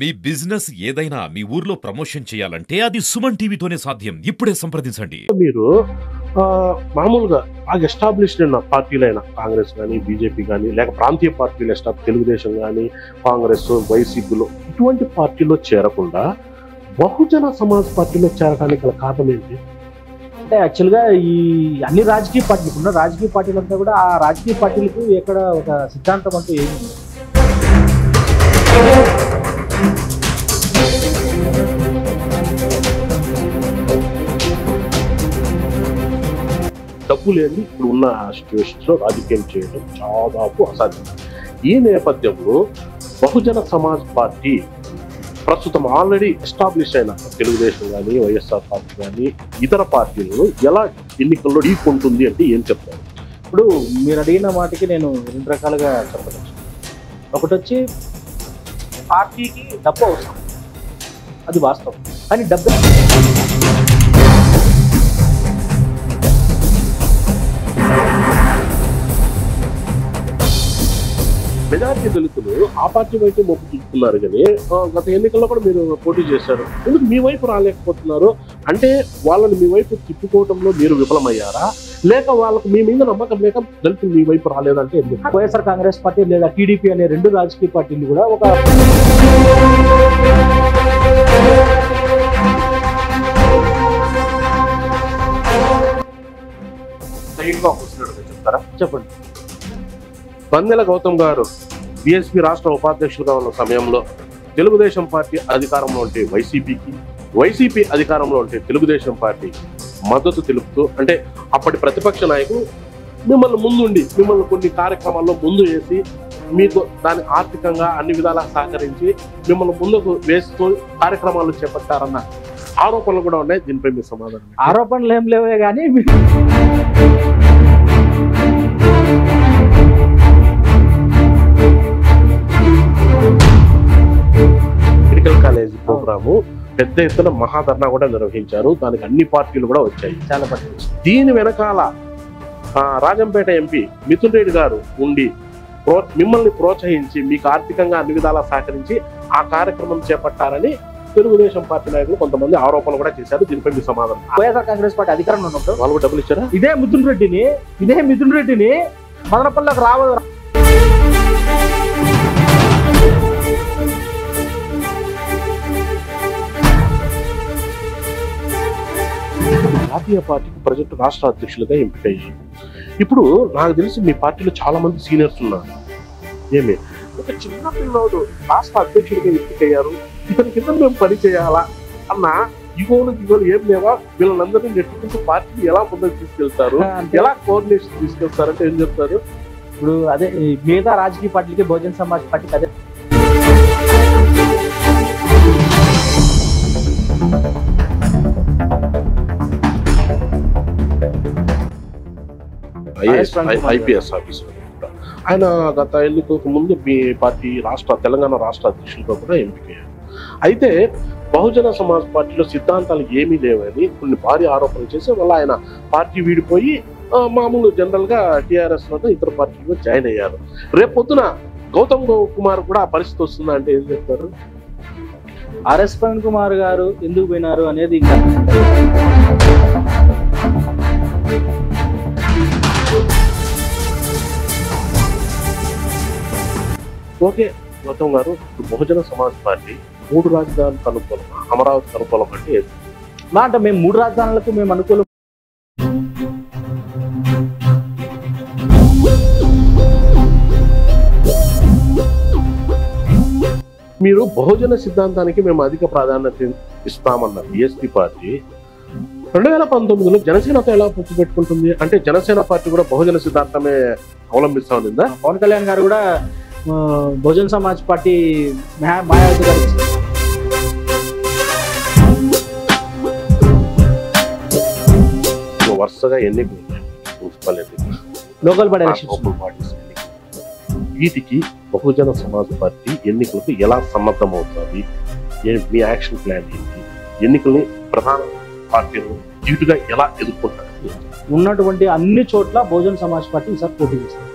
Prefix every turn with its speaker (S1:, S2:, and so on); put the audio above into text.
S1: మీ business ఏదైనా మీ ఊర్లో promotion చేయాలంటే అది సుమన్ టీవీతోనే సాధ్యం. ఇప్పుడే సంప్రదించండి.
S2: మీరు మామూలుగా బాగా ఎస్టాబ్లిష్డ్ ఉన్న పార్టీలైన కాంగ్రెస్ కానీ బీజేపీ కానీ లేక ప్రాంతీయ పార్టీలు తెలుగుదేశం కానీ కాంగ్రెస్ వైసీపీలో ఇటువంటి పార్టీలో చేరకుండా బహుజన సమాజ్ పార్టీలో చేరడానికి గల కారణం ఏంటి?
S3: అంటే యాక్చువల్గా ఈ అన్ని రాజకీయ పార్టీలు ఉన్న రాజకీయ పార్టీలంతా కూడా ఆ రాజకీయ పార్టీలకు ఎక్కడ ఒక సిద్ధాంతం అంటూ ఏమి ఉంది.
S2: డబ్బు లేని ఇప్పుడు ఉన్న సిచ్యువేషన్స్ లో రాజకీయం చేయడం దాదాపు అసాధ్యం. ఈ నేపథ్యంలో బహుజన సమాజ్ పార్టీ ప్రస్తుతం ఆల్రెడీ ఎస్టాబ్లిష్ అయిన తెలుగుదేశం కానీ వైఎస్ఆర్ పార్టీ కానీ ఇతర పార్టీలను ఎలా ఎన్నికల్లో ఢీకొంటుంది అంటే ఏం చెప్తారు?
S3: ఇప్పుడు మీరు అడిగిన మాటకి నేను రెండు రకాలుగా చెప్పవచ్చు. ఒకటి వచ్చి పార్టీకి డబ్బు అవసరం, అది వాస్తవం. కానీ డబ్బు
S2: మెజారిటీ దళితులు ఆ పార్టీ వైపు మొగ్గు చూపుతున్నారు కానీ గత ఎన్నికల్లో కూడా మీరు పోటీ చేశారు, ఎందుకు మీ వైపు రాలేకపోతున్నారు? అంటే వాళ్ళని మీ వైపు తిప్పుకోవడంలో మీరు విఫలమయ్యారా, లేక వాళ్ళకు మీ మీద నమ్మకం లేక దళితులు మీ వైపు రాలేదంటే ఎందుకు?
S3: వైఎస్ఆర్ కాంగ్రెస్ పార్టీ లేదా టీడీపీ అనే రెండు రాజకీయ పార్టీలు కూడా ఒక
S2: చెప్తారా?
S3: చెప్పండి.
S2: పందెల గౌతమ్ గారు బీఎస్పీ రాష్ట్ర ఉపాధ్యక్షులుగా ఉన్న సమయంలో తెలుగుదేశం పార్టీ అధికారంలో ఉంటే వైసీపీకి, వైసీపీ అధికారంలో ఉంటే తెలుగుదేశం పార్టీ మద్దతు తెలుపుతూ, అంటే అప్పటి ప్రతిపక్ష నాయకులు మిమ్మల్ని ముందుండి మిమ్మల్ని కొన్ని కార్యక్రమాల్లో ముందు వేసి మీకు దాన్ని ఆర్థికంగా అన్ని విధాలా సహకరించి మిమ్మల్ని ముందుకు వేస్తూ కార్యక్రమాలు చేపట్టారన్న ఆరోపణలు కూడా ఉన్నాయి. దీనిపై మీ సమాధానం?
S3: ఆరోపణలు ఏం లేవే కానీ
S2: మెడికల్ కాలేజీ ప్రోగ్రాము పెద్ద ఎత్తున మహాధర్నా కూడా నిర్వహించారు. దానికి అన్ని పార్టీలు కూడా వచ్చాయి.
S3: చాలా పట్టింది.
S2: దీని వెనకాల రాజంపేట ఎంపీ మిథున్ రెడ్డి గారు ఉండి మిమ్మల్ని ప్రోత్సహించి మీకు ఆర్థికంగా అన్ని విధాలా సహకరించి ఆ కార్యక్రమం చేపట్టారని తెలుగుదేశం పార్టీ నాయకులు కొంతమంది ఆరోపణలు కూడా చేశారు. దీనిపై మీ సమాధానం?
S3: వైఎస్ఆర్ కాంగ్రెస్ పార్టీ అధికారంలో ఉన్నప్పుడు
S2: వాళ్ళు డబ్బులు ఇచ్చారా?
S3: ఇదే మిథున్ రెడ్డిని మదనపల్లికి రావద్దు.
S2: జాతీయ పార్టీకి ప్రజెంట్ రాష్ట్ర అధ్యక్షులుగా ఎంపికయ్యారు. ఇప్పుడు నాకు తెలిసి మీ పార్టీలో చాలా మంది సీనియర్స్ ఉన్నారు. ఏమి ఒక చిన్న పిల్లవాడు రాష్ట్ర అధ్యక్షుడిగా ఎంపికయ్యారు, ఇతని కింద మేము పని చేయాలా అన్న ఇగోలు ఏం లేవా? వీళ్ళందరినీ నెట్టుకుంటూ పార్టీని ఎలా ముందుకు తీసుకెళ్తారు, ఎలా కోఆర్డినేషన్ తీసుకెళ్తారంటే ఏం చెప్తారు?
S3: ఇప్పుడు అదే మిగతా రాజకీయ పార్టీలకి బహుజన సమాజ్ పార్టీకి అదే
S2: ఐపీఎస్ ఆఫీసర్. ఆయన గత ఎన్నికలకు ముందు మీ పార్టీ తెలంగాణ రాష్ట్ర అధ్యక్షులుగా కూడా ఎంపికయ్యారు. అయితే బహుజన సమాజ్ పార్టీలో సిద్ధాంతాలు ఏమీ లేవని కొన్ని భారీ ఆరోపణలు చేసి వల్ల ఆయన పార్టీ వీడిపోయి మామూలు జనరల్ గా టీఆర్ఎస్ వద్ద ఇతర పార్టీలో జాయిన్ అయ్యారు. రేపొద్దున గౌతమ్ కుమార్ కూడా ఆ పరిస్థితి వస్తుందా అంటే ఏం చెప్తారు?
S3: ఆర్ఎస్ ప్రవీణ్ కుమార్ గారు ఎందుకు పోయినారు అనేది ఇంకా
S2: ఓకే. గౌతమ్ గారు, బహుజన సమాజ్ పార్టీ 3 రాజధానులకు అనుకూలం, అమరావతికి అనుకూలం అంటే ఏది?
S3: అంటే మేము 3 రాజధానులకు మేము అనుకూలం.
S2: మీరు బహుజన సిద్ధాంతానికి మేము అధిక ప్రాధాన్యత ఇస్తామన్న బీఎస్పీ పార్టీ 2019లో జనసేనతో ఎలా పొత్తు పెట్టుకుంటుంది? అంటే జనసేన పార్టీ కూడా బహుజన సిద్ధాంతమే అవలంబిస్తా ఉందా?
S3: పవన్ కళ్యాణ్ గారు కూడా బహుజన సమాజ్ పార్టీ మాయావతి గారు
S2: వరుసగా ఎన్నికలు మున్సిపల్ ఎన్నికలు,
S3: లోకల్ బాడీ ఎలక్షన్స్,
S2: వీటికి బహుజన సమాజ్ పార్టీ ఎన్నికలకు ఎలా సన్నద్ధమవుతుంది? మీ యాక్షన్ ప్లాన్ ఏంటి? ఎన్నికల్ని ప్రధాన పార్టీలు ధీటుగా ఎలా ఎదుర్కొంటారు?
S3: ఉన్నటువంటి అన్ని చోట్ల బహుజన సమాజ్ పార్టీ ఈసారి పోటీ చేస్తారు.